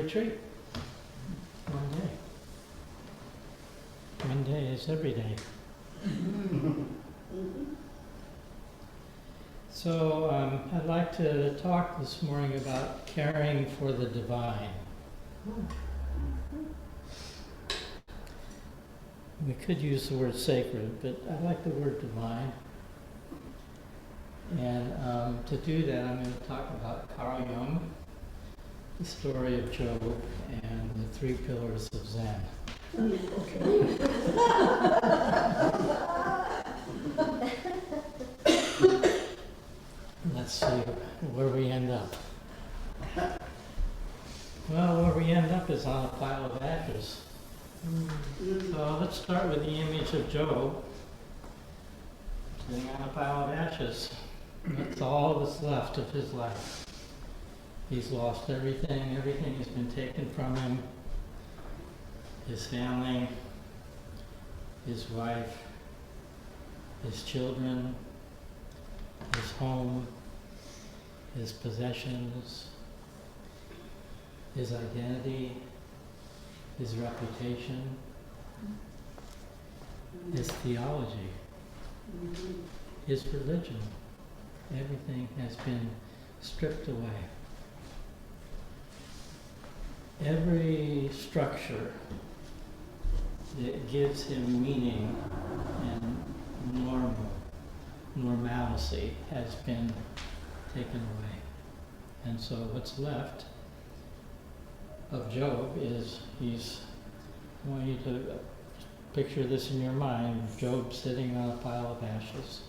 retreat. One day. One day is every day. So I'd like to talk this morning about caring for the divine. We could use the word sacred, but I like the word divine. And to do that, I'm going to talk about Carl Jung, the story of Job, and the 3 pillars of Zen. Let's see where we end up. Well, where we end up is on a pile of ashes. So let's start with the image of Job sitting on a pile of ashes. That's all that's left of his life. He's lost everything. Everything has been taken from him. His family, his wife, his children, his home, his possessions, his identity, his reputation, his theology, his religion. Everything has been stripped away. Every structure that gives him meaning and normalcy has been taken away. And so what's left of Job is, I want you to picture this in your mind, Job sitting on a pile of ashes.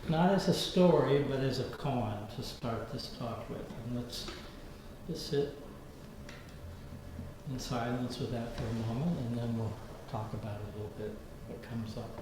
Not as a story, but as a koan to start this talk with. And let's just sit in silence with that for a moment, and then we'll talk about it a little bit, what comes up.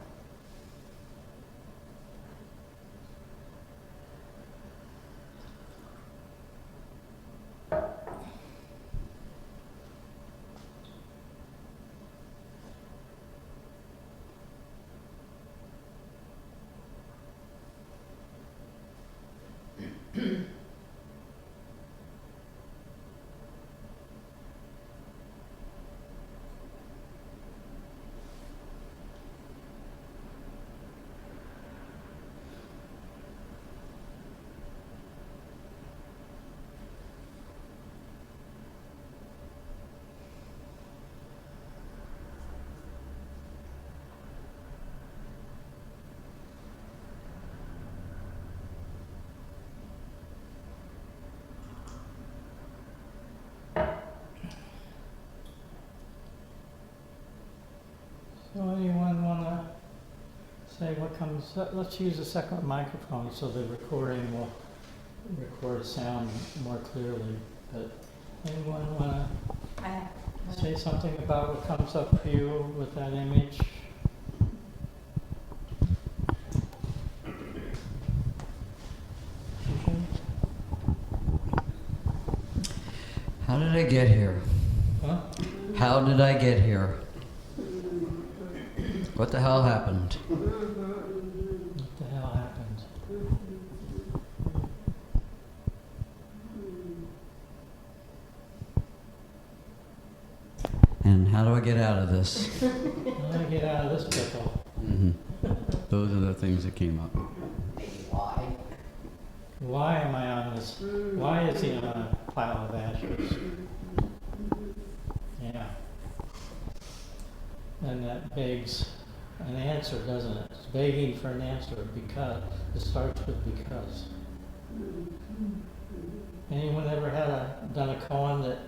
So anyone want to say what comes up? Let's use a second microphone so the recording will record sound more clearly. But anyone want to say something about what comes up for you with that image? How did I get here? Huh? How did I get here? What the hell happened? What the hell happened? And how do I get out of this? How do I get out of this pickle? Those are the things that came up. Why? Why am I on this? Why is he on a pile of ashes? Yeah. And that begs an answer, doesn't it? It's begging for an answer because it starts with because. Anyone ever done a koan that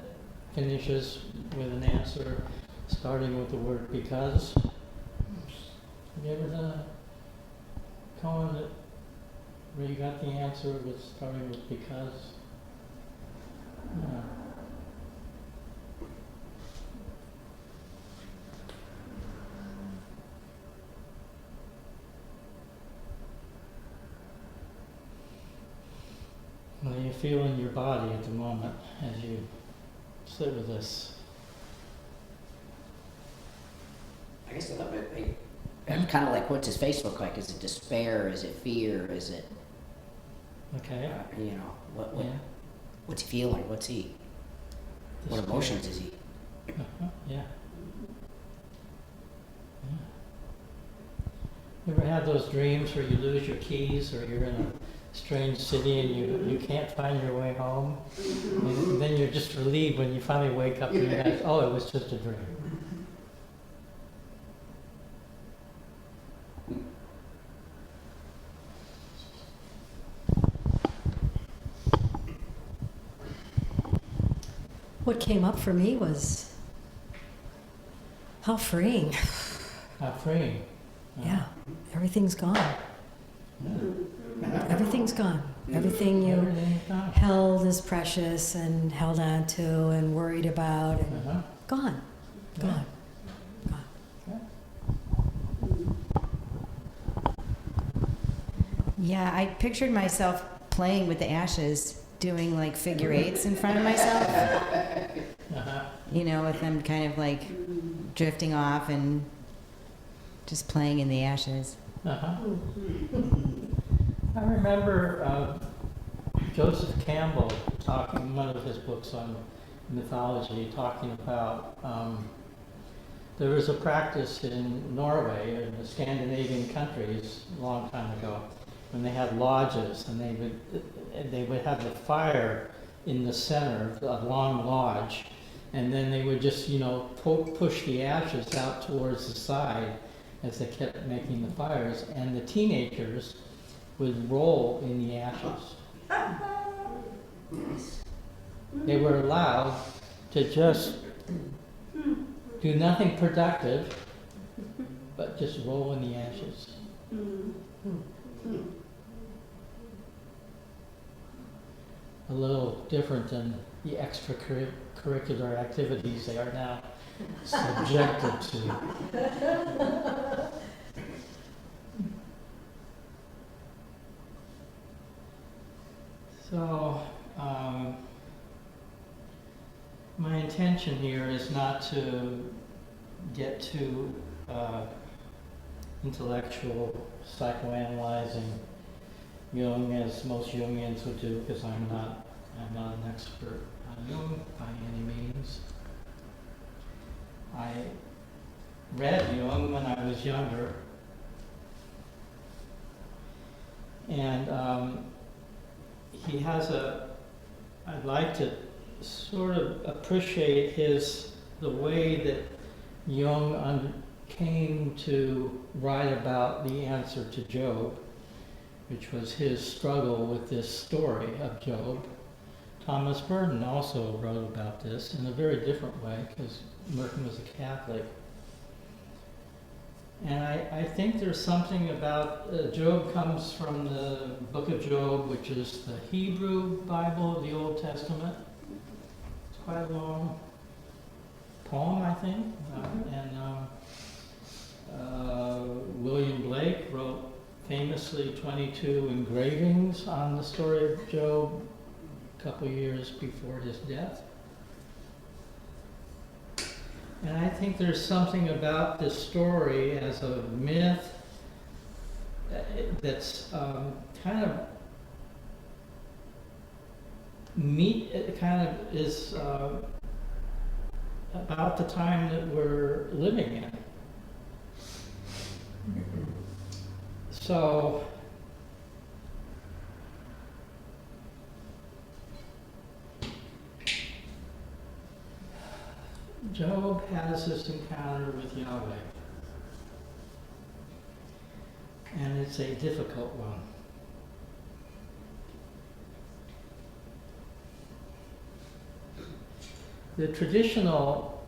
finishes with an answer starting with the word because? Have you ever done a koan where you got the answer with starting with because? Yeah. What do you feel in your body at the moment as you sit with this? I guess a little bit, kind of like, what's his face look like? Is it despair? Is it fear? Is it, Okay. you know, Yeah. what's he feeling? What's he? What emotions is he? Yeah. You ever had those dreams where you lose your keys or you're in a strange city and you can't find your way home? And then you're just relieved when you finally wake up and you realize, oh, it was just a dream. What came up for me was how freeing. How freeing. Yeah, everything's gone. Yeah. Everything's gone. Everything you Everything's gone. held as precious and held on to and worried about and Uh-huh. gone. Yeah. Gone. Yeah, I pictured myself playing with the ashes, doing like figure eights in front of myself, Uh-huh. you know, with them kind of like drifting off and just playing in the ashes. Uh-huh. I remember Joseph Campbell talking, one of his books on mythology, talking about there was a practice in Norway, in the Scandinavian countries, a long time ago, when they had lodges, and they would have the fire in the center, a long lodge, and then they would just, you know, push the ashes out towards the side as they kept making the fires, and the teenagers would roll in the ashes. They were allowed to just do nothing productive, but just roll in the ashes. A little different than the extracurricular activities they are now subjected to. So, my intention here is not to get too intellectual, psychoanalyzing Jung, as most Jungians would do, because I'm not an expert on Jung by any means. I read Jung when I was younger, and he has I'd like to sort of appreciate the way that Jung came to write about the answer to Job, which was his struggle with this story of Job. Thomas Merton also wrote about this in a very different way, because Merton was a Catholic. And I think there's something about Job comes from the book of Job, which is the Hebrew Bible of the Old Testament. It's quite a long poem, I think. William Blake wrote famously 22 engravings on the story of Job a couple years before his death. And I think there's something about this story as a myth that's kind of it kind of is about the time that we're living in. So Job has this encounter with Yahweh, and it's a difficult one. The traditional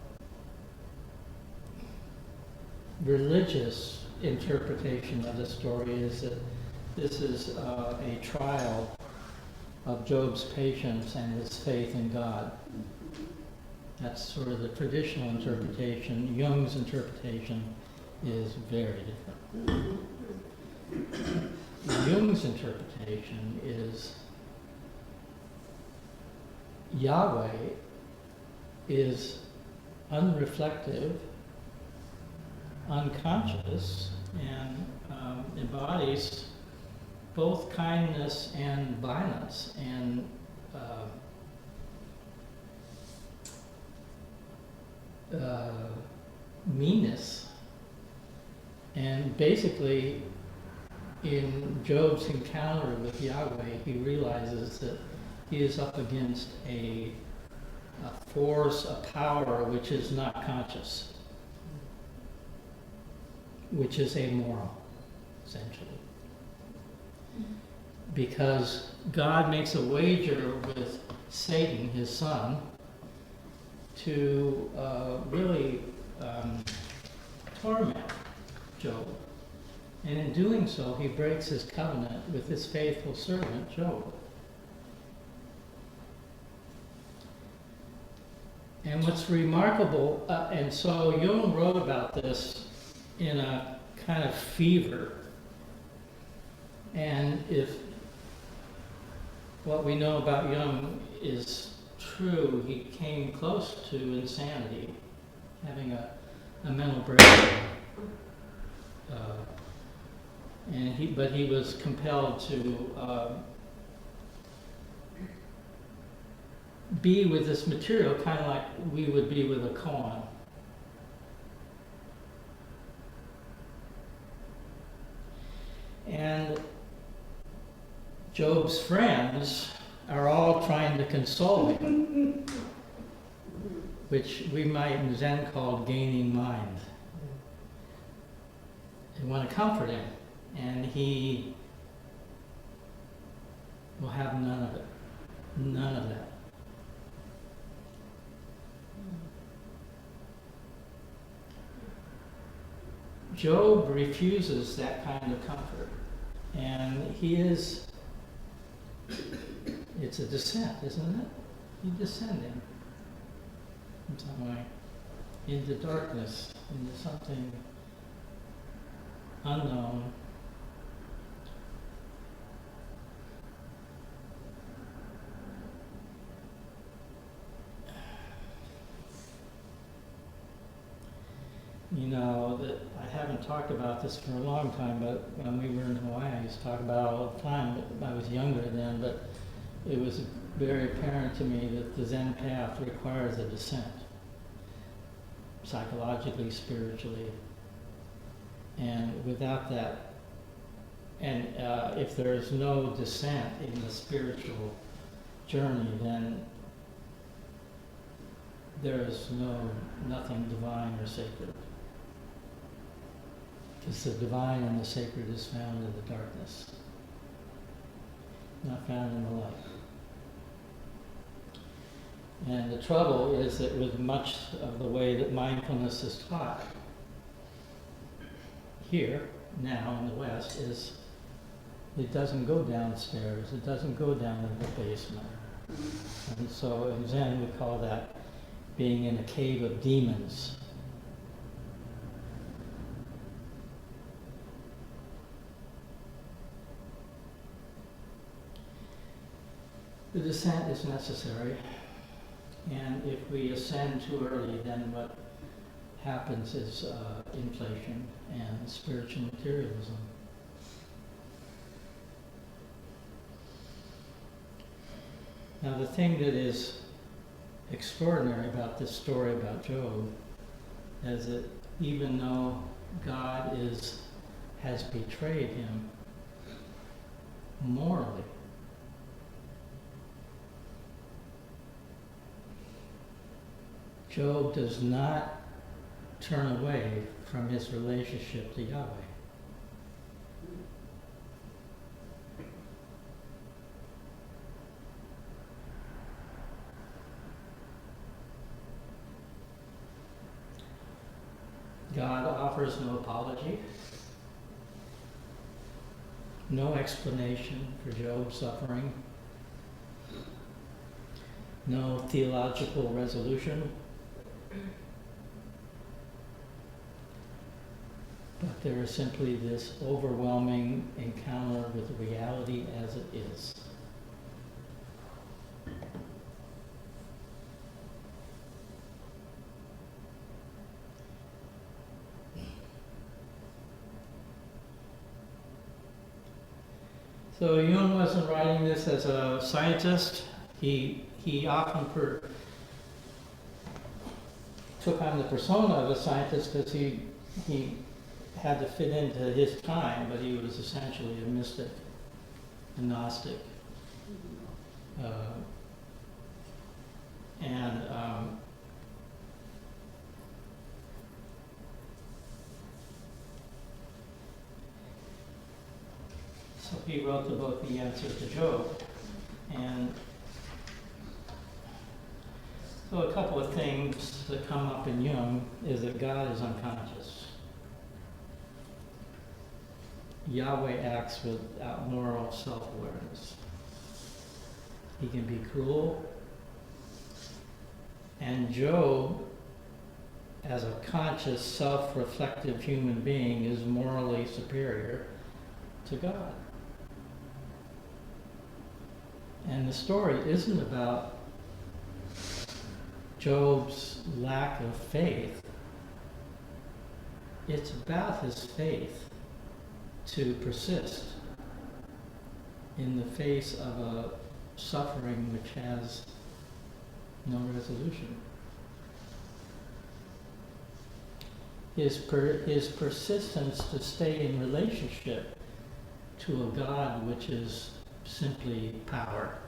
religious interpretation of the story is that this is a trial of Job's patience and his faith in God. That's sort of the traditional interpretation. Jung's interpretation is very different. Jung's interpretation is Yahweh is unreflective, unconscious, and embodies both kindness and violence, and meanness. And basically, in Job's encounter with Yahweh, he realizes that he is up against a force, a power which is not conscious, which is amoral, essentially. Because God makes a wager with Satan, his son, to really torment Job. And in doing so, he breaks his covenant with his faithful servant, Job. And what's remarkable, and so Jung wrote about this in a kind of fever. And if what we know about Jung is true, he came close to insanity, having a mental breakdown. But he was compelled to be with this material, kind of like we would be with a koan. And Job's friends are all trying to console him, which we might in Zen call gaining mind. They want to comfort him, and he will have none of it. None of that. Job refuses that kind of comfort, and he is, it's a descent, isn't it? He's descending in some way into darkness, into something unknown. You know, that I haven't talked about this for a long time, but when we were in Hawaii, I used to talk about it all the time. I was younger then, but it was very apparent to me that the Zen path requires a descent, psychologically, spiritually. And without that, and if there is no descent in the spiritual journey, then there is nothing divine or sacred. Because the divine and the sacred is found in the darkness, not found in the light. And the trouble is that with much of the way that mindfulness is taught here, now in the West, is it doesn't go downstairs, it doesn't go down in the basement. And so in Zen we call that being in a cave of demons. The descent is necessary, and if we ascend too early, then what happens is inflation and spiritual materialism. Now the thing that is extraordinary about this story about Job is that even though God has betrayed him morally, Job does not turn away from his relationship to Yahweh. God offers no apology, no explanation for Job's suffering, no theological resolution. But there is simply this overwhelming encounter with reality as it is. So Jung wasn't writing this as a scientist. He often took on the persona of a scientist because he had to fit into his time, but he was essentially a mystic, a Gnostic. And so he wrote the book, The Answer to Job. And so a couple of things that come up in Jung is that God is unconscious. Yahweh acts without moral self-awareness. He can be cruel. And Job, as a conscious, self-reflective human being, is morally superior to God. And the story isn't about Job's lack of faith. It's about his faith to persist in the face of a suffering which has no resolution. His persistence to stay in relationship to a God which is simply power,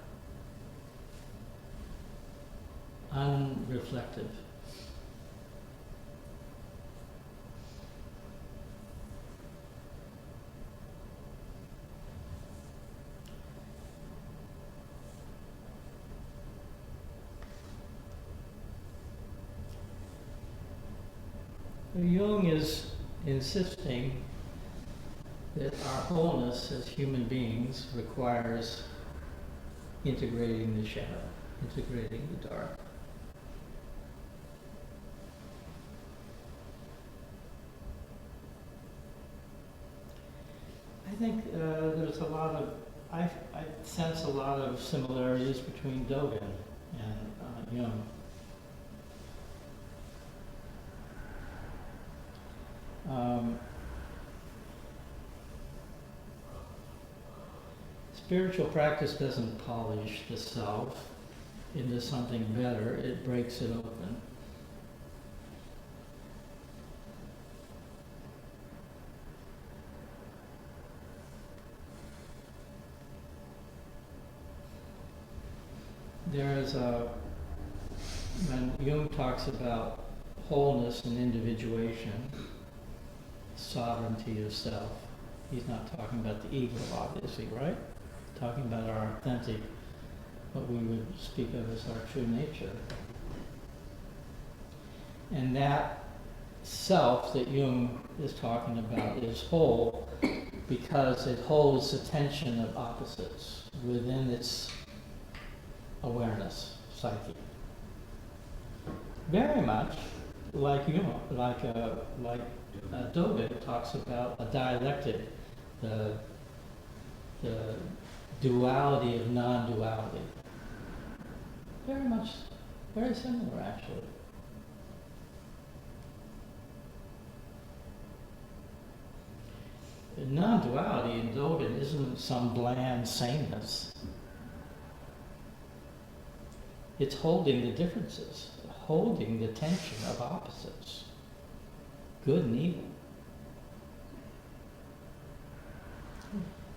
unreflective. Jung is insisting that our wholeness as human beings requires integrating the shadow, integrating the dark. I think there's a lot of, I sense a lot of similarities between Dogen and Jung. Spiritual practice doesn't polish the self into something better, it breaks it open. There is when Jung talks about wholeness and individuation, sovereignty of self, he's not talking about the ego, obviously, right? Talking about our authentic, what we would speak of as our true nature. And that self that Jung is talking about is whole because it holds the tension of opposites within its awareness, psyche. Very much like Jung, like Dogen talks about a dialectic, the duality of non-duality. Very similar actually. The non-duality in Dogen isn't some bland sameness. It's holding the differences, holding the tension of opposites, good and evil.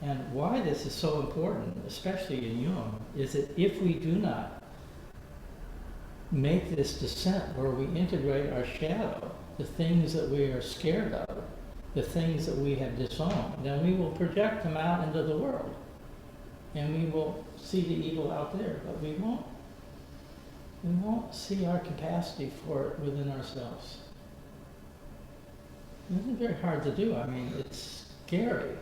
And why this is so important, especially in Jung, is that if we do not make this descent where we integrate our shadow, the things that we are scared of, the things that we have disowned, then we will project them out into the world. And we will see the evil out there, but we won't see our capacity for it within ourselves. It isn't very hard to do. I mean, it's scary.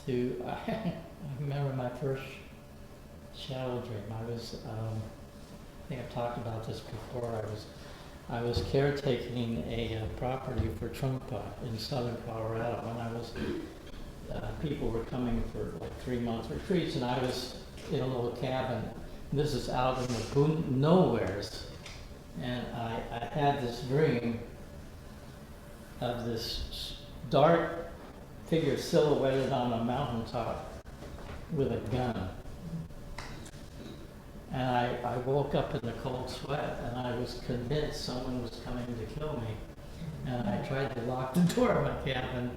I remember my first shadow dream. I think I've talked about this before. I was caretaking a property for Trungpa in southern Colorado, and people were coming for like 3-month retreats, and I was in a little cabin. And this is out in the nowheres, and I had this dream of this dark figure silhouetted on a mountaintop with a gun. And I woke up in a cold sweat, and I was convinced someone was coming to kill me. And I tried to lock the door of my cabin.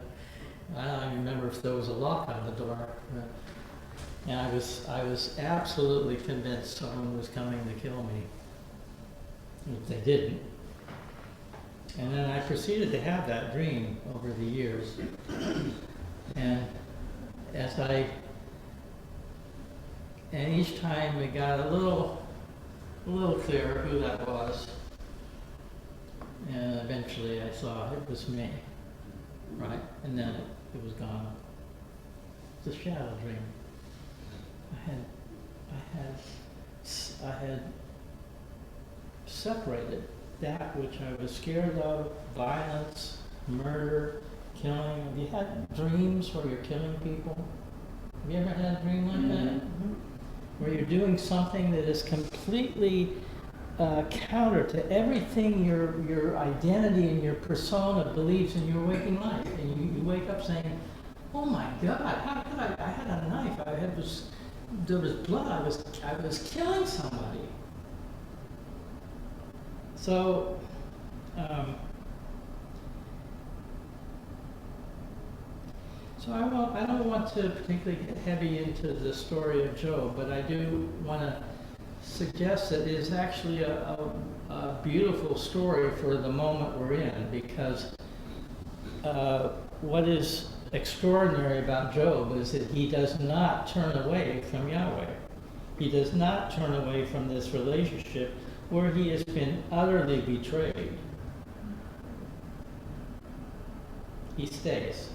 I don't even remember if there was a lock on the door. And I was absolutely convinced someone was coming to kill me. If they didn't. And then I proceeded to have that dream over the years. And each time it got a little clearer who that was. And eventually I saw it was me, right? And then it was gone. It's a shadow dream. I had separated that which I was scared of, violence, murder, killing. Have you had dreams where you're killing people? Have you ever had a dream like that? Where you're doing something that is completely counter to everything your identity and your persona believes in your waking life. And you wake up saying, oh my God, how could I had a knife, there was blood, I was killing somebody. So, I don't want to particularly get heavy into the story of Job, but I do want to suggest that it is actually a beautiful story for the moment we're in, because what is extraordinary about Job is that he does not turn away from Yahweh. He does not turn away from this relationship where he has been utterly betrayed. He stays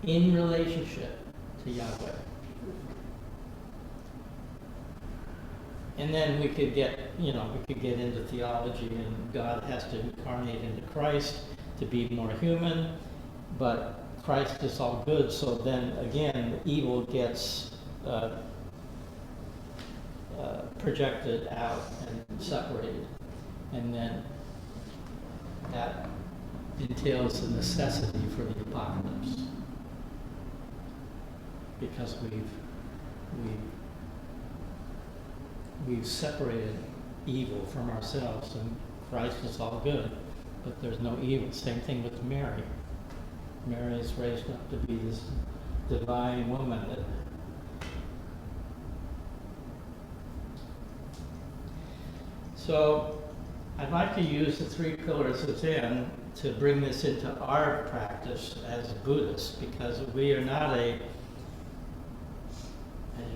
in relationship to Yahweh. And then we could get into theology, and God has to incarnate into Christ to be more human, but Christ is all good, so then again, evil gets projected out and separated. And then that entails the necessity for the apocalypse. Because we've separated evil from ourselves, and Christ is all good, but there's no evil. Same thing with Mary. Mary is raised up to be this divine woman. So I'd like to use the 3 pillars of Zen to bring this into our practice as Buddhists, because we are not as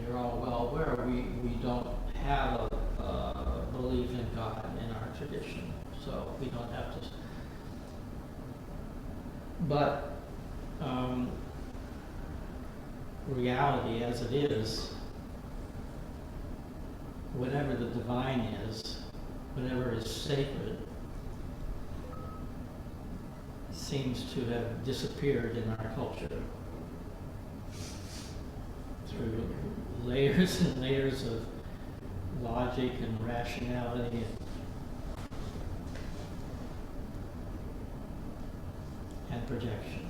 you're all well aware, we don't have a belief in God in our tradition, so we don't have to. But reality as it is, whatever the divine is, whatever is sacred, seems to have disappeared in our culture through layers and layers of logic and rationality and projection.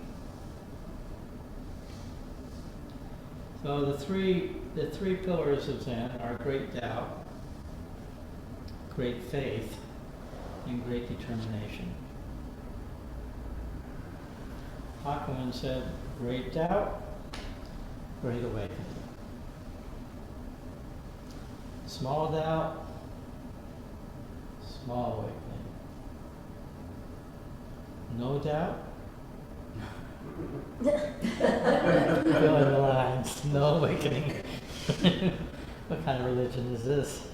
So the three pillars of Zen are great doubt, great faith, and great determination. Hakuin said, great doubt, great awakening. Small doubt, small awakening. No doubt, filling the lines, no awakening. What kind of religion is this?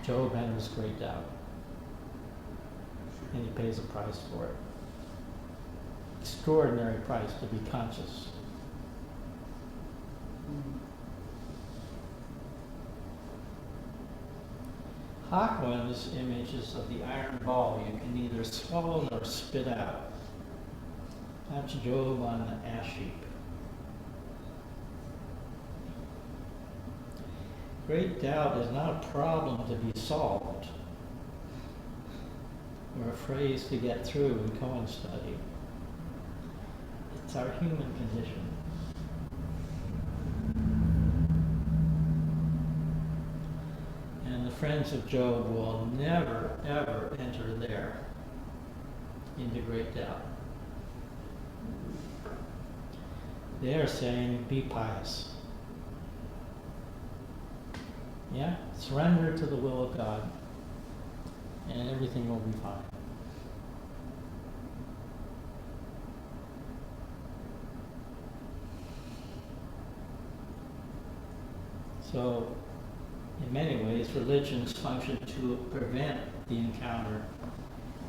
Job enters great doubt, and he pays a price for it. Extraordinary price to be conscious. Hakuin's images of the iron ball you can neither swallow nor spit out. That's Job on the ash heap. Great doubt is not a problem to be solved, or a phrase to get through in koan study. It's our human condition. friends of Job will never, ever enter there into great doubt. They are saying, be pious. Yeah? Surrender to the will of God, and everything will be fine. So, in many ways, religions function to prevent the encounter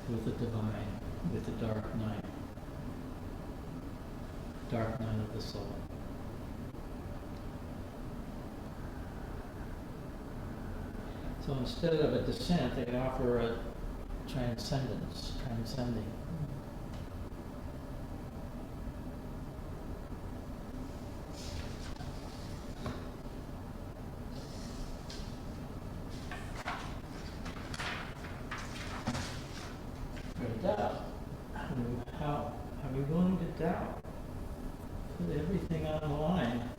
with the divine, with the dark night of the soul. So instead of a descent, they offer a transcendence, transcending. Doubt. How are we willing to doubt? Put everything on the line.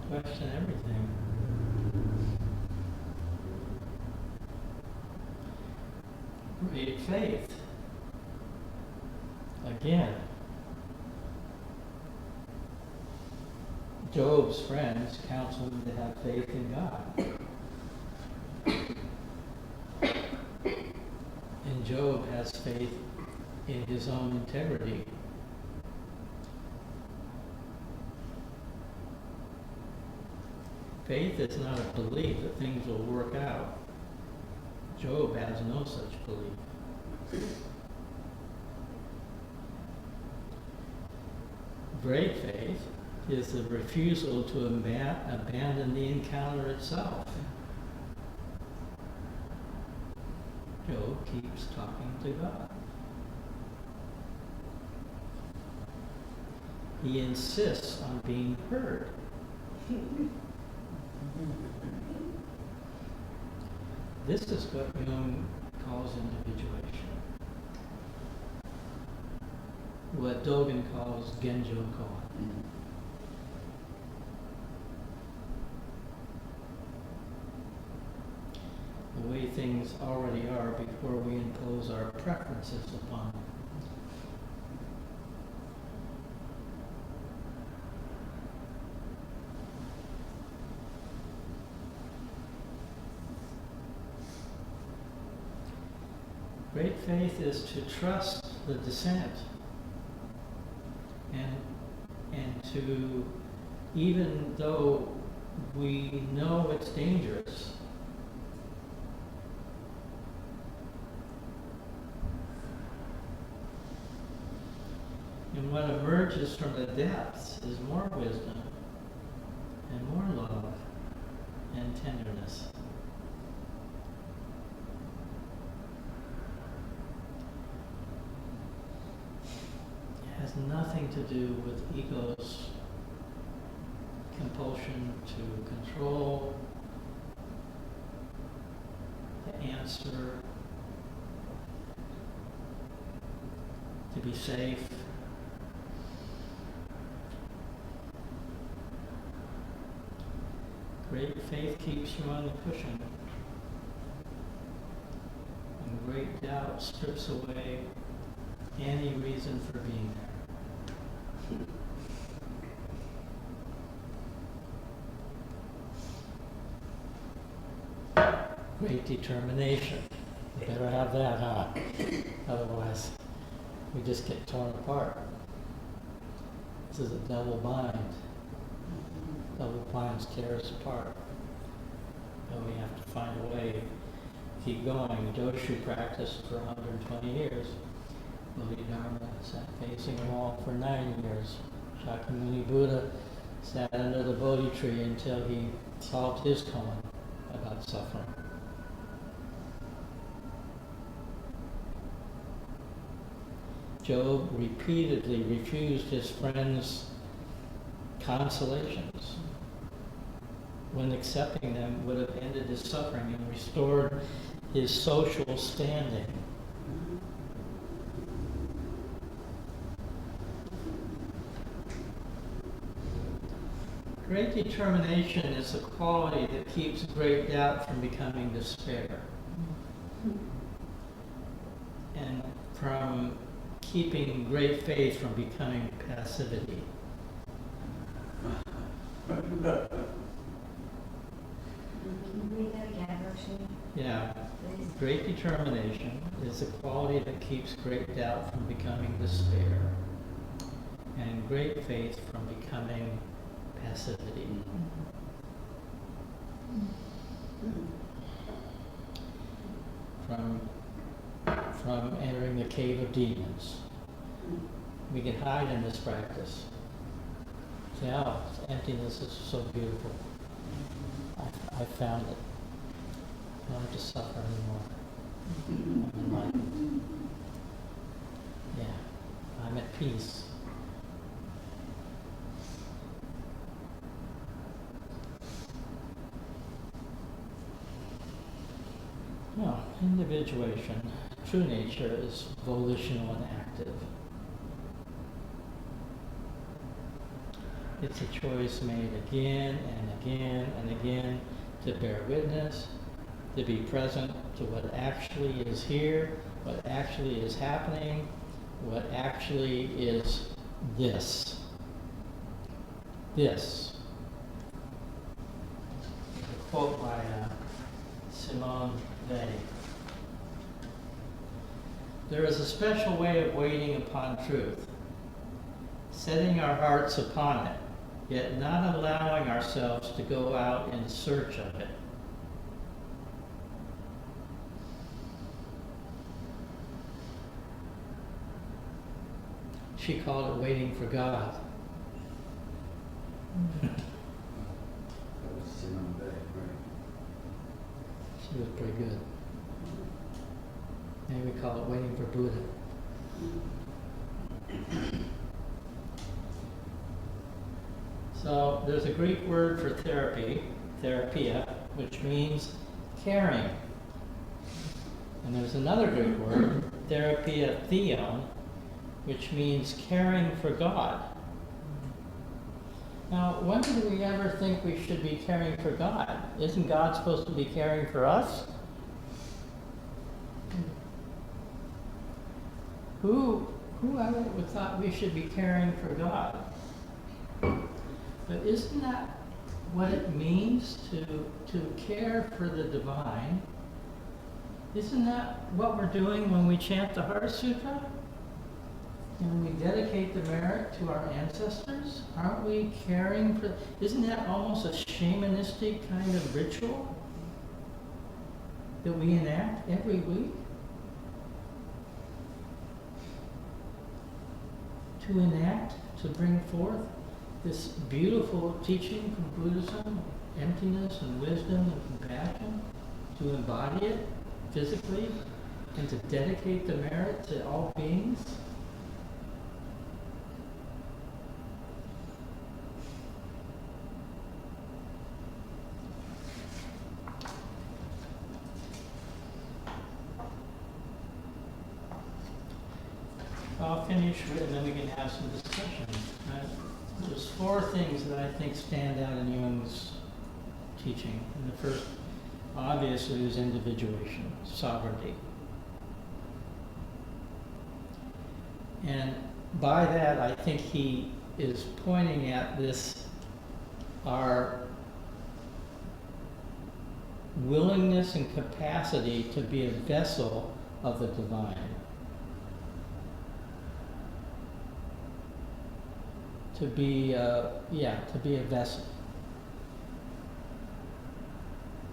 Question everything. Great faith. Again, Job's friends counsel him to have faith in God. And Job has faith in his own integrity. Faith is not a belief that things will work out. Job has no such belief. Great faith is the refusal to abandon the encounter itself. Job keeps talking to God. He insists on being heard. This is what Jung calls individuation. What Dogen calls Genjo Koan. The way things already are before we impose our preferences upon them. Great faith is to trust the descent and to, even though we know it's dangerous, and what emerges from the depths is more wisdom and more love and tenderness. Has nothing to do with ego's compulsion to control, to answer, to be safe. Great faith keeps you on the cushion, and great doubt strips away any reason for being there. Great determination. You better have that, huh? Otherwise, we just get torn apart. This is a double bind. Double binds tear us apart. And we have to find a way to keep going. Joshu practiced for 120 years. Bodhidharma sat facing a wall for 9 years. Shakyamuni Buddha sat under the Bodhi tree until he solved his koan about suffering. Job repeatedly refused his friends' consolations, when accepting them would have ended his suffering and restored his social standing. Great determination is the quality that keeps great doubt from becoming despair. And from keeping great faith from becoming passivity. Can you read that again, Roshi? Yeah. Please. Great determination is the quality that keeps great doubt from becoming despair. And great faith from becoming passivity. From entering the cave of demons. We can hide in this practice. Say, oh, emptiness is so beautiful. I found it. I don't have to suffer anymore. I'm enlightened. Yeah, I'm at peace. Well, individuation, true nature is volitional and active. It's a choice made again and again and again to bear witness, to be present to what actually is here, what actually is happening, what actually is this. This. A quote by Simone Weil. There is a special way of waiting upon truth, setting our hearts upon it, yet not allowing ourselves to go out in search of it. She called it waiting for God. She was pretty good. Maybe we call it waiting for Buddha. So there's a Greek word for therapy, therapia, which means caring. And there's another Greek word, therapia theon, which means caring for God. Now, when did we ever think we should be caring for God? Isn't God supposed to be caring for us? Who ever thought we should be caring for God? But isn't that what it means to care for the divine? Isn't that what we're doing when we chant the Heart Sutra? And we dedicate the merit to our ancestors? Aren't we caring for... Isn't that almost a shamanistic kind of ritual that we enact every week? To enact, to bring forth this beautiful teaching from Buddhism, emptiness and wisdom and compassion, to embody it physically, and to dedicate the merit to all beings? I'll finish with, and then we can have some discussion. There's 4 things that I think stand out in Jung's teaching. And the first, obviously, is individuation, sovereignty. And by that, I think he is pointing at this, our willingness and capacity to be a vessel of the divine. To be a vessel.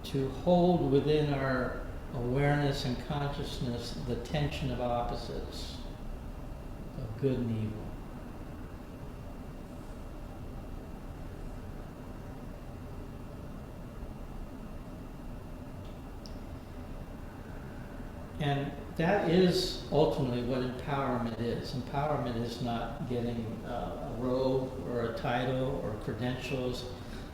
To hold within our awareness and consciousness the tension of opposites, of good and evil. And that is ultimately what empowerment is. Empowerment is not getting a robe or a title or credentials.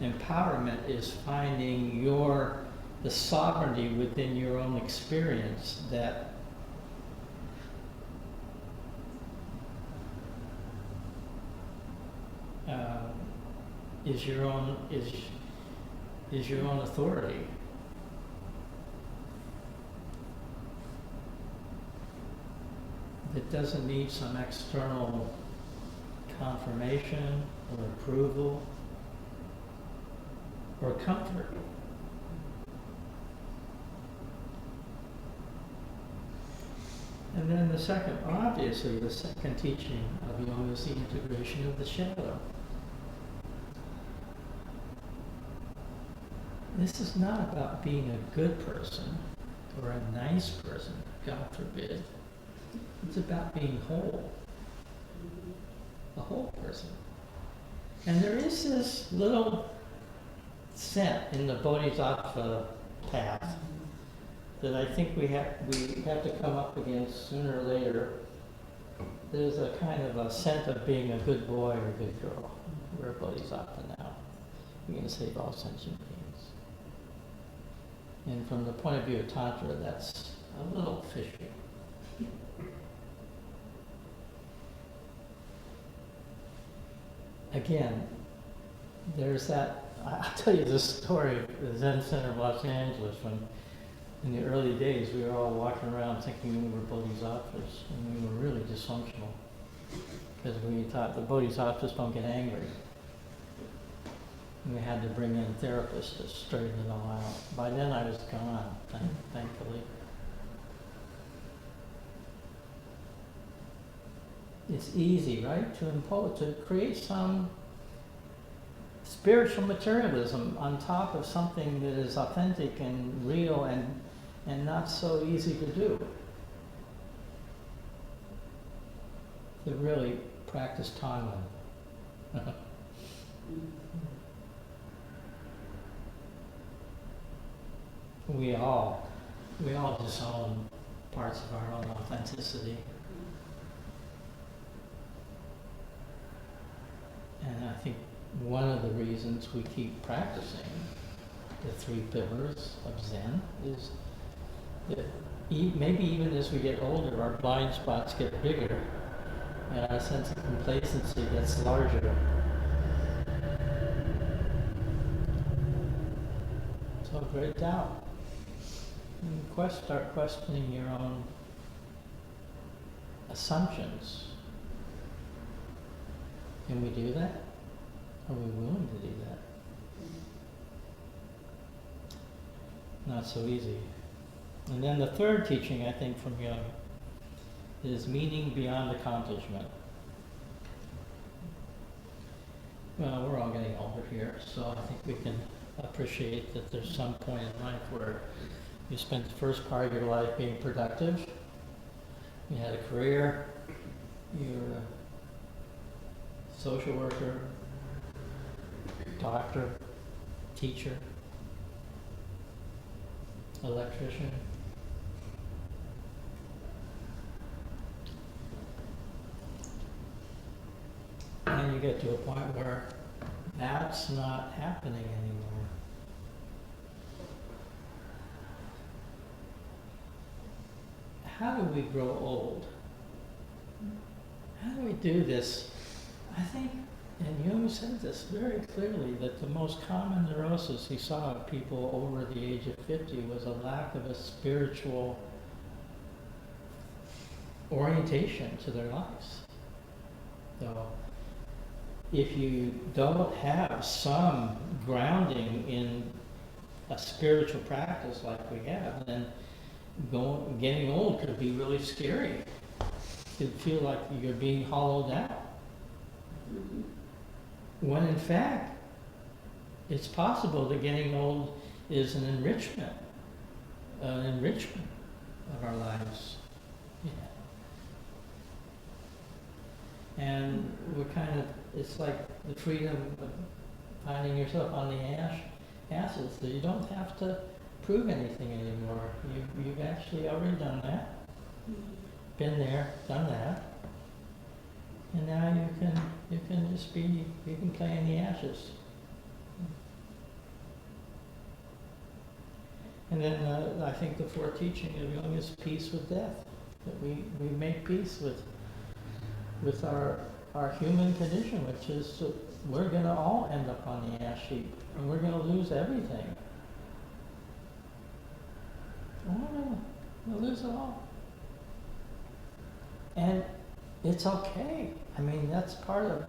Empowerment is finding the sovereignty within your own experience that is your own authority. That doesn't need some external confirmation or approval or comfort. And then obviously the second teaching of Jung is the integration of the shadow. This is not about being a good person or a nice person, God forbid. It's about being whole, a whole person. And there is this little scent in the Bodhisattva path that I think we have to come up against sooner or later. There's a kind of a scent of being a good boy or a good girl. We're a Bodhisattva now. We're going to save all sentient beings. And from the point of view of Tantra, that's a little fishy. Again, there's that, I'll tell you this story of the Zen Center of Los Angeles when in the early days we were all walking around thinking we were bodhisattvas and we were really dysfunctional because we thought the bodhisattvas don't get angry. And we had to bring in therapists to straighten it all out. By then I was gone, thankfully. It's easy, right, to create some spiritual materialism on top of something that is authentic and real and not so easy to do. To really practice Tonglen. We all disown parts of our own authenticity. And I think one of the reasons we keep practicing the 3 pillars of Zen is that maybe even as we get older, our blind spots get bigger and our sense of complacency gets larger. So great doubt. And start questioning your own assumptions. Can we do that? Are we willing to do that? Not so easy. And then the third teaching, I think, from Jung is meaning beyond accomplishment. Well, we're all getting older here, so I think we can appreciate that there's some point in life where you spent the first part of your life being productive. You had a career. You're a social worker, doctor, teacher, electrician. And you get to a point where that's not happening anymore. How do we grow old? How do we do this? I think, and Jung said this very clearly, that the most common neurosis he saw of people over the age of 50 was a lack of a spiritual orientation to their lives. So if you don't have some grounding in a spiritual practice like we have, then getting old could be really scary. You feel like you're being hollowed out. When in fact, it's possible that getting old is an enrichment of our lives. Yeah. And we're kind of, it's like the freedom of finding yourself on the ashes, that you don't have to prove anything anymore. You've actually already done that. Been there, done that. And now you can just be, you can play in the ashes. And then I think the fourth teaching of Jung is peace with death. That we make peace with our human condition, which is we're going to all end up on the ash heap, and we're going to lose everything. We'll lose it all. And it's okay. I mean, that's part of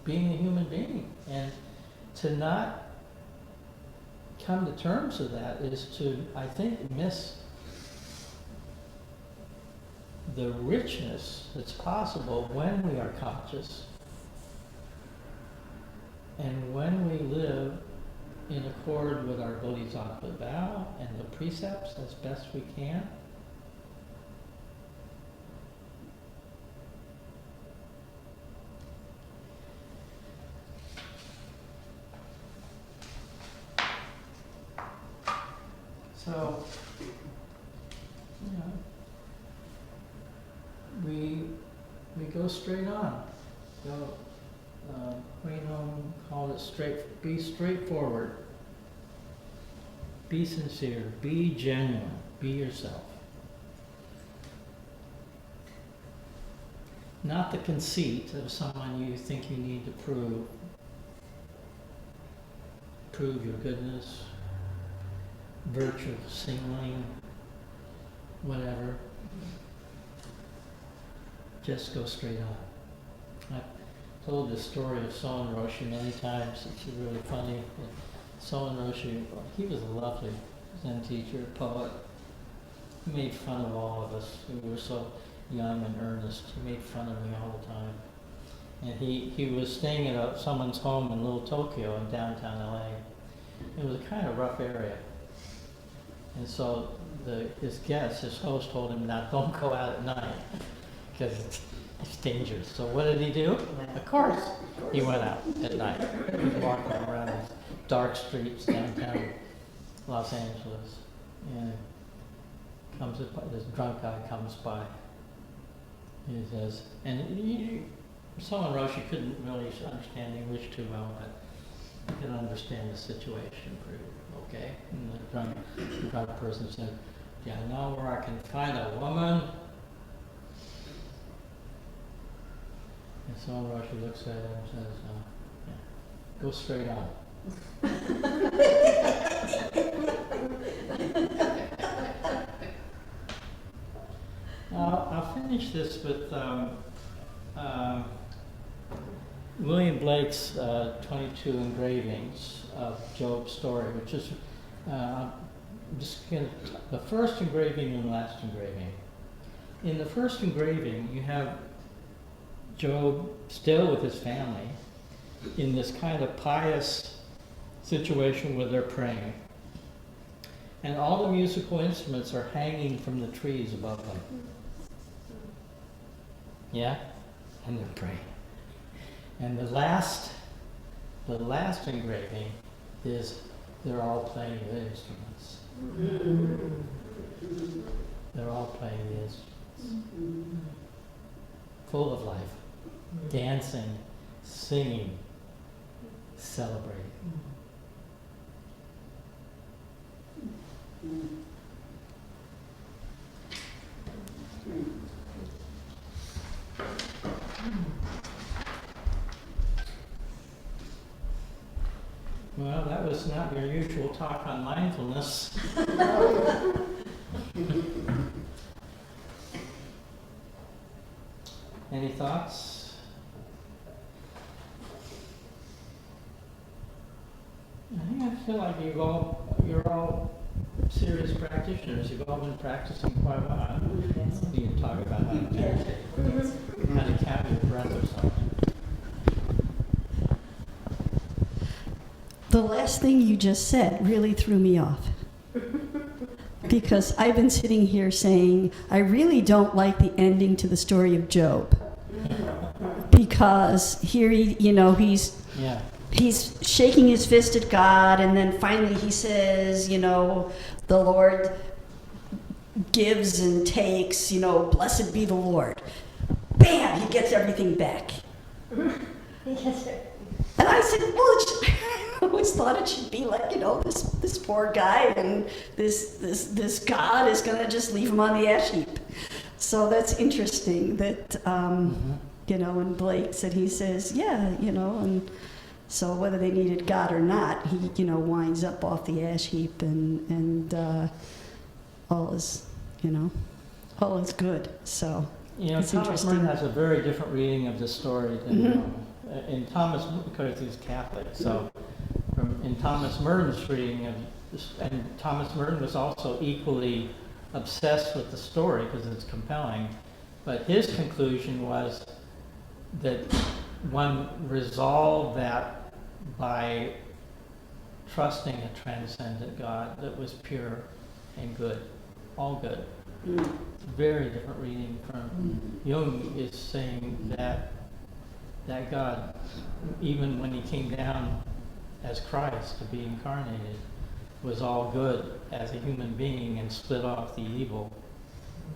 being a human being. And to not come to terms with that is to, I think, miss the richness that's possible when we are conscious and when we live in accord with our bodhisattva vow and the precepts as best we can. So, you know, we go straight on. Wayne Home called it be straightforward, be sincere, be genuine, be yourself. Not the conceit of someone you think you need to prove your goodness, virtue signaling, whatever. Just go straight on. I've told this story of Soen Roshi many times. It's really funny. Soen Roshi, he was a lovely Zen teacher, poet. He made fun of all of us who were so young and earnest. He made fun of me all the time. And he was staying at someone's home in Little Tokyo in downtown LA. It was a kind of rough area. And so his host told him, now don't go out at night because it's dangerous. So what did he do? Of course, he went out at night. He was walking around these dark streets downtown Los Angeles. And this drunk guy comes by. He says, and someone Roshi couldn't really understand English too well, but he could understand the situation pretty okay. And the drunk person said, "Do you know where I can find a woman?" And someone Roshi looks at him and says, "Yeah, go straight on." I'll finish this with William Blake's 22 engravings of Job's story, which is the first engraving and the last engraving. In the first engraving, you have Job still with his family in this kind of pious situation where they're praying. And all the musical instruments are hanging from the trees above them. Yeah? And they're praying. And the last engraving is they're all playing the instruments. They're all playing the instruments. Full of life. Dancing, singing, celebrating. Well, that was not your usual talk on mindfulness. Any thoughts? I feel like you're all serious practitioners. You've all been practicing quite a while. You can talk about how to meditate, how to count your breath or something. The last thing you just said really threw me off. Because I've been sitting here saying, I really don't like the ending to the story of Job. Because here he's shaking his fist at God, and then finally he says, the Lord gives and takes, blessed be the Lord. Bam! He gets everything back. And I said, well, I always thought it should be like, this poor guy, and this God is going to just leave him on the ash heap. So that's interesting that And Blake said, he says, yeah, and so whether they needed God or not, he, winds up off the ash heap and all is, all is good. So it's Thomas interesting. Merton has a very different reading of the story than Jung. In Thomas, because he's Catholic, so in Thomas Merton's reading of this, and Thomas Merton was also equally obsessed with the story because it's compelling, but his conclusion was that one resolved that by trusting a transcendent God that was pure and good, all good. Very different reading from Jung is saying that God, even when he came down as Christ to be incarnated, was all good as a human being and split off the evil,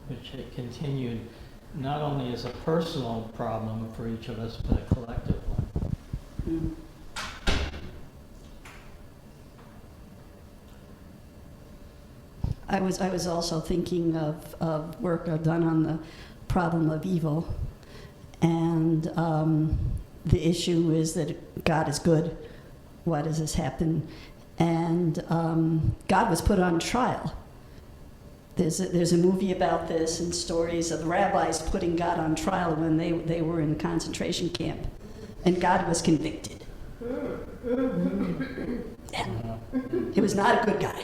which it continued not only as a personal problem for each of us, but a collective one. I was also thinking of work I've done on the problem of evil, and the issue is that God is good. Why does this happen? And God was put on trial. There's a movie about this and stories of rabbis putting God on trial when they were in the concentration camp, and God was convicted. Yeah. He was not a good guy.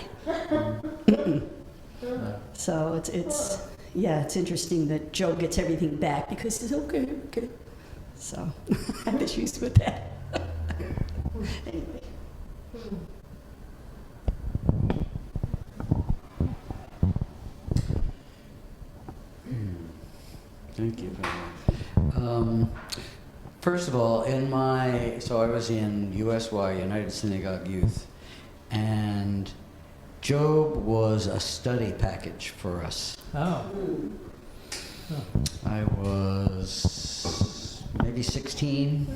So it's interesting that Joe gets everything back because he's okay. So I have issues with that. Anyway. Thank you. First of all, so I was in USY, United Synagogue Youth, and Job was a study package for us. Oh. I was maybe 16,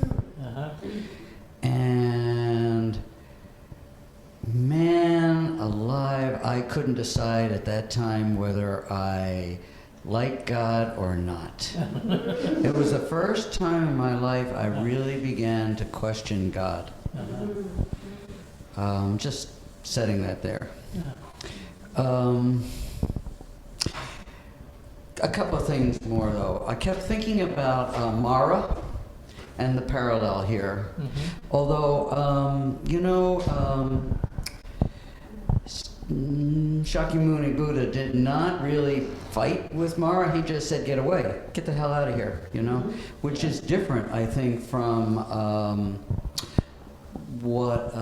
and man alive, I couldn't decide at that time whether I liked God or not. It was the first time in my life I really began to question God. Just setting that there. A couple of things more, though. I kept thinking about Mara and the parallel here. Although, Shakyamuni Buddha did not really fight with Mara. He just said, get away, get the hell out of here, which is different, I think, from what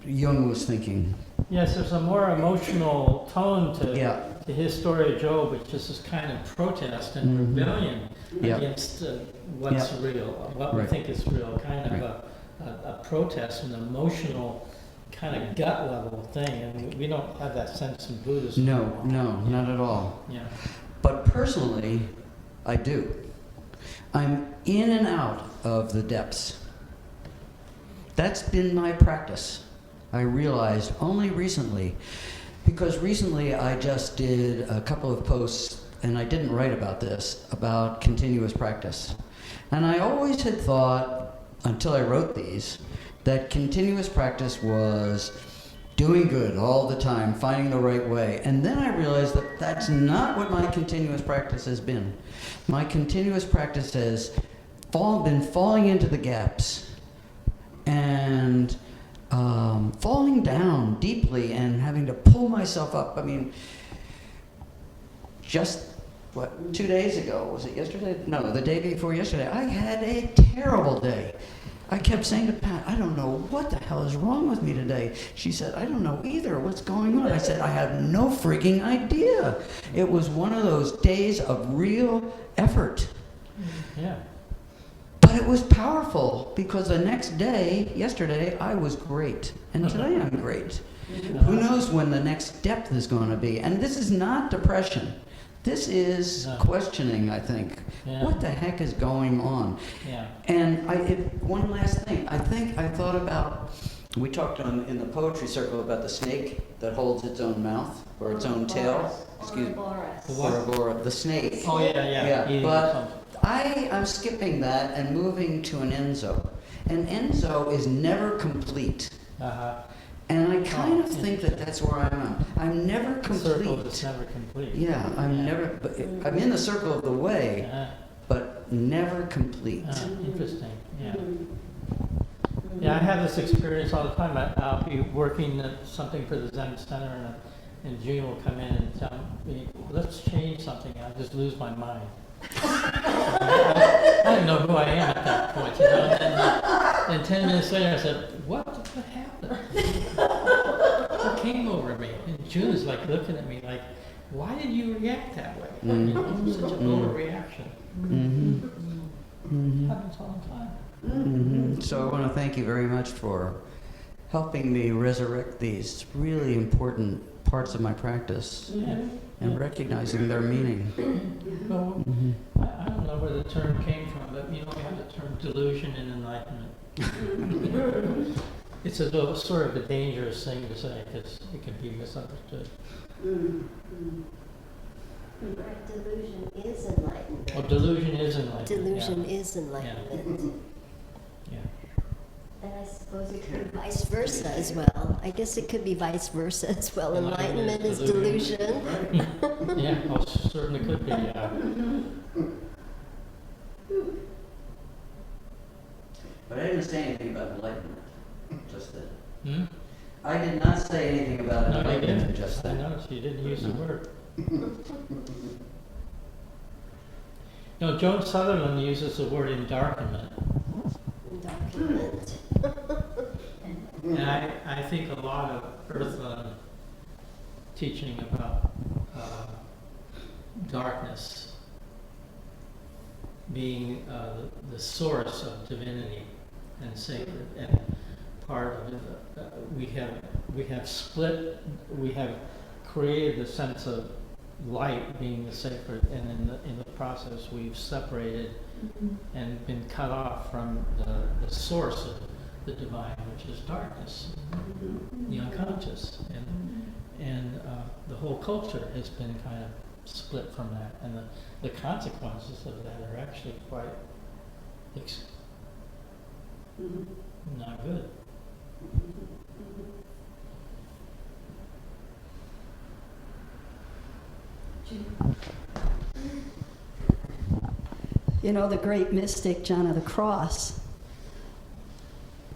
Jung was thinking. Yes, there's a more emotional tone to Yeah. his story of Job, which is this kind of protest and rebellion Yeah. against what's real, what we Right. think is real, kind of Right. a protest, an emotional kind of gut level thing, and we don't have that sense in Buddhism. No, not at all. Yeah. But personally, I do. I'm in and out of the depths. That's been my practice. I realized only recently, because recently I just did a couple of posts, and I didn't write about this, about continuous practice. And I always had thought, until I wrote these, that continuous practice was doing good all the time, finding the right way. And then I realized that that's not what my continuous practice has been. My continuous practice has been falling into the gaps and falling down deeply and having to pull myself up. I mean, just, 2 days ago, was it yesterday? No, the day before yesterday, I had a terrible day. I kept saying to Pat, I don't know what the hell is wrong with me today. She said, I don't know either. What's going on? I said, I have no freaking idea. It was one of those days of real effort. Yeah. But it was powerful because the next day, yesterday, I was great. And today I'm great. Who knows when the next depth is going to be? And this is not depression. This is questioning, I think. Yeah. What the heck is going on? Yeah. And one last thing. I thought about, we talked in the poetry circle about the snake that holds its own mouth or its own tail. Excuse me. The snake. Oh, yeah. But I'm skipping that and moving to an Enzo. An Enzo is never complete. Uh-huh. And I kind of Oh, think that that's where I'm at. I'm never Circle that's complete. never complete. Yeah, I'm in the circle of the way, Uh-huh. but never complete. Interesting, yeah. Yeah, I have this experience all the time. I'll be working at something for the Zen Center, and Jung will come in and tell me, let's change something. I'll just lose my mind. I don't know who I am at that point, you know. And 10 minutes later, I said, what happened? What came over me? And Jung is like looking at me like, why did you react that way? You know, such an overreaction. Happens all the time. So I want to thank you very much for helping me resurrect these really important parts of my practice Yeah. and recognizing their meaning. Well, I don't know where the term came from, but you know, we have the term delusion and enlightenment. It's a little, sort of a dangerous thing to say because it can be misunderstood. Right, delusion is enlightenment. Well, delusion is enlightenment. Delusion is enlightenment. Yeah. And I suppose it could be vice versa as well. I guess it could be vice versa as well. Enlightenment is delusion. Yeah, oh, certainly could be, yeah. But I didn't say anything about enlightenment just then. Hmm? I did not say anything about No, you enlightenment didn't. just I then. noticed you didn't use the word. No, Joan Sutherland uses the word endarkenment. Document. And I think a lot of Earthland teaching about darkness being the source of divinity and sacred, and part of it, we have created the sense of light being the sacred, and in the process we've separated and been cut off from the source of the divine, which is darkness, the unconscious, and the whole culture has been kind of split from that, and the consequences of that are actually quite not good. You know, the great mystic John of the Cross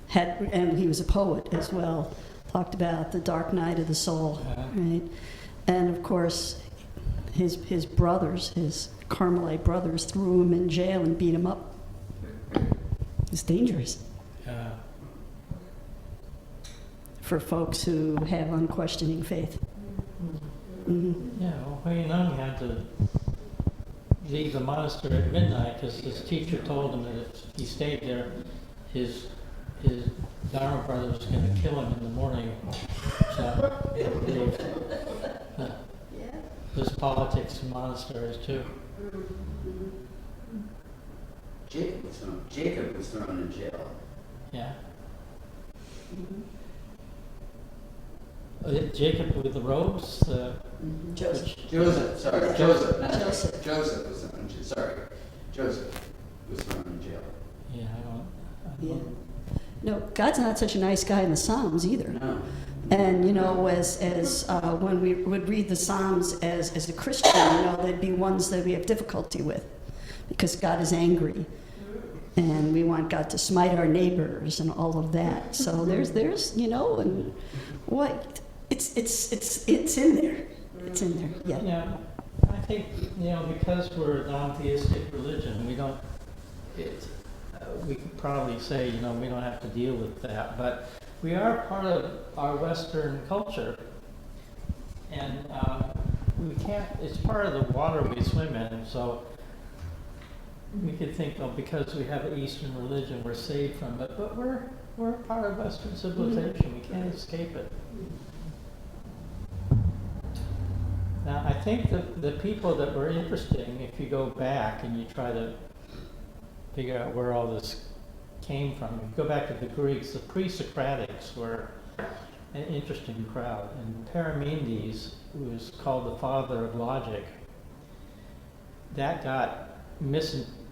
had, and he was a poet as well, talked about the dark night of the soul, right? And of course, his brothers, his Carmelite brothers, threw him in jail and beat him up. It's dangerous for folks who have unquestioning faith. Yeah, well, Hui Nung had to leave the monastery at midnight because his teacher told him that if he stayed there, his Dharma brother was going to kill him in the morning. So he had to leave. There's politics in monasteries too. Jacob was thrown in jail. Yeah. Jacob with the robes. Joseph. Joseph was Joseph. Joseph was thrown in jail. Sorry, Joseph was thrown in jail. Yeah, I don't. No, God's not such a nice guy in the Psalms either. No. And you know, as when we would read the Psalms as a Christian, you know, there'd be ones that we have difficulty with, because God is angry, and we want God to smite our neighbors and all of that. So there's you know, and what it's in there. It's in there. Yeah. Yeah, I think, you know, because we're a non-theistic religion, we don't. We could probably say, you know, we don't have to deal with that, but we are part of our Western culture, and we can't. It's part of the water we swim in. So we could think, oh, because we have an Eastern religion, we're saved from it. But we're part of Western civilization. We can't escape it. Now, I think the people that were interesting, if you go back and you try to figure out where all this came from, if you go back to the Greeks, the pre-Socratics were an interesting crowd. And Parmenides, who was called the father of logic, that got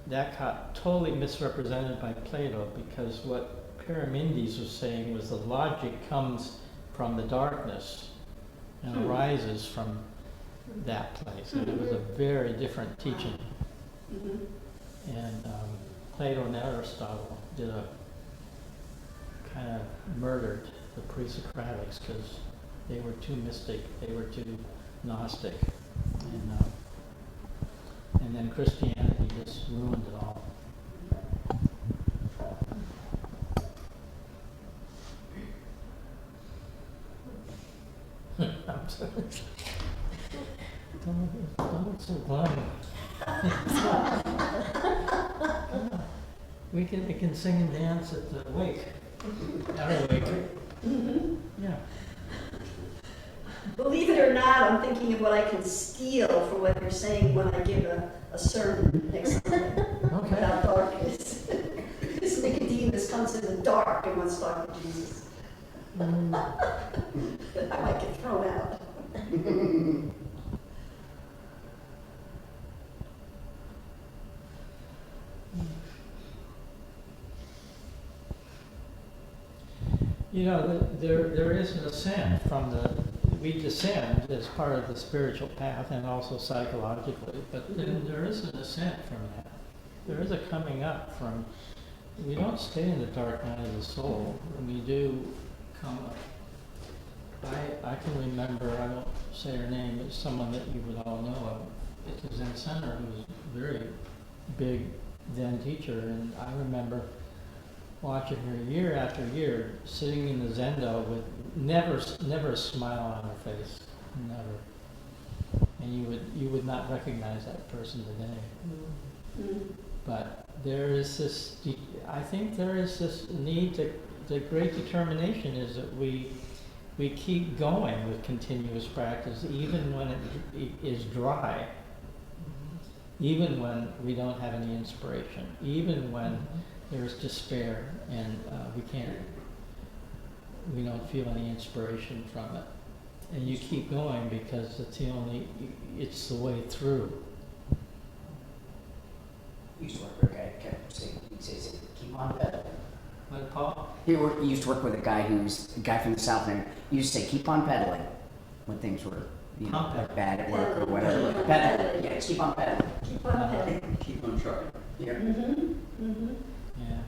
that got totally misrepresented by Plato, because what Parmenides was saying was the logic comes from the darkness and arises from that place. And it was a very different teaching. And Plato and Aristotle did a kind of murdered the pre-Socratics because they were too mystic, they were too Gnostic, and then Christianity just ruined it all. I'm sorry. Don't look so glum. We can sing and dance at the wake. Our wake. Yeah. Believe it or not, I'm thinking of what I can steal for what you're saying when I give a sermon next Sunday about darkness. This Nicodemus comes in the dark and wants to talk to Jesus. I might get thrown out. You know, there is an ascent from we descend as part of the spiritual path and also psychologically, but then there is an ascent from that. There is a coming up from, we don't stay in the dark night of the soul, we do come up. I can remember, I won't say her name, it's someone that you would all know of. It's a Zen center who was a very big Zen teacher, and I remember watching her year after year, sitting in the zendo with never a smile on her face, never. And you would not recognize that person today. But there is this, I think there is this need the great determination is that we keep going with continuous practice, even when it is dry, even when we don't have any inspiration, even when there's despair and we don't feel any inspiration from it. And you keep going because it's the way through. You used to work with a guy who kept saying, he'd say, keep on pedaling. What, Paul? You used to work with a guy from the South, and he used to say, keep on pedaling when things were, like bad at work or whatever. Pedal. Yeah, keep on pedaling. Keep on pedaling. Keep on trucking. Yeah. Yeah.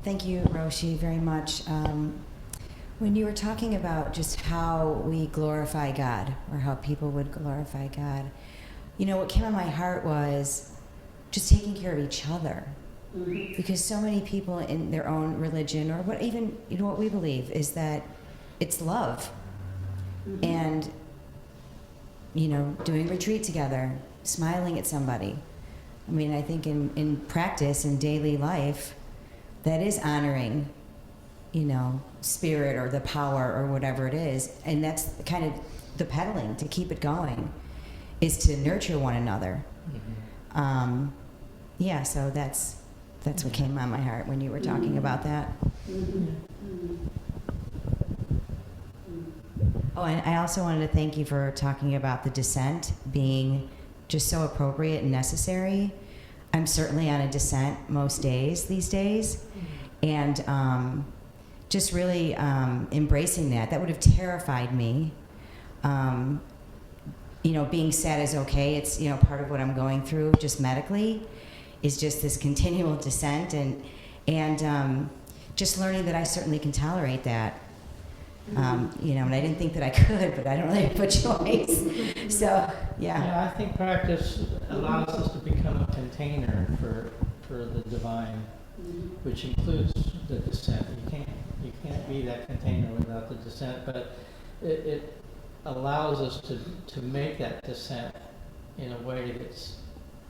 Thank you, Roshi, very much. When you were talking about just how we glorify God, or how people would glorify God, what came in my heart was just taking care of each other. Because so many people in their own religion, or what we believe, is that it's love. And, doing retreat together, smiling at somebody. I mean, I think in practice, in daily life, that is honoring, spirit or the power or whatever it is. And that's kind of the pedaling, to keep it going, is to nurture one another. So that's what came on my heart when you were talking about that. Oh, and I also wanted to thank you for talking about the descent being just so appropriate and necessary. I'm certainly on a descent most days these days, and just really embracing that. That would have terrified me. Being sad is okay. It's part of what I'm going through just medically, is just this continual descent, and just learning that I certainly can tolerate that. And I didn't think that I could, but I don't really have a choice. So, yeah. Yeah, I think practice allows us to become a container for the divine, which includes the descent. You can't be that container without the descent, but it allows us to make that descent in a way that's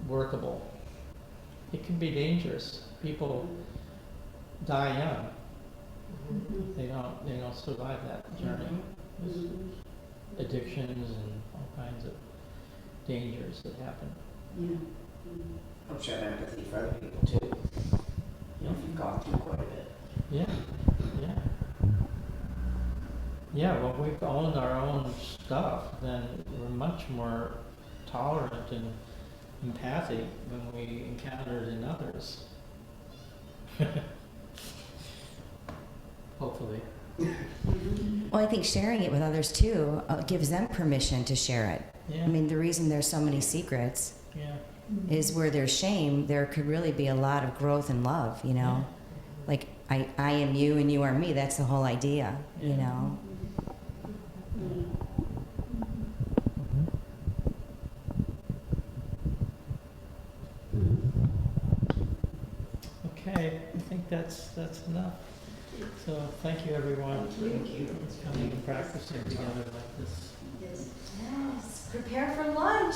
workable. It can be dangerous. People die young. They don't survive that journey. There's addictions and all kinds of dangers that happen. I'm sure I have empathy for other people too. You've gone through quite a bit. Yeah. Yeah, when we own our own stuff, then we're much more tolerant and empathic when we encounter it in others. Hopefully. Well, I think sharing it with others too gives them permission to share it. Yeah. I mean, the reason there's so many secrets Yeah. is where there's shame, there could really be a lot of growth and love, you know? Like, I am you and you are me. That's the whole idea, you Yeah. know? Okay, I think that's enough. So thank you everyone for coming and practicing together like this. Yes, prepare for lunch.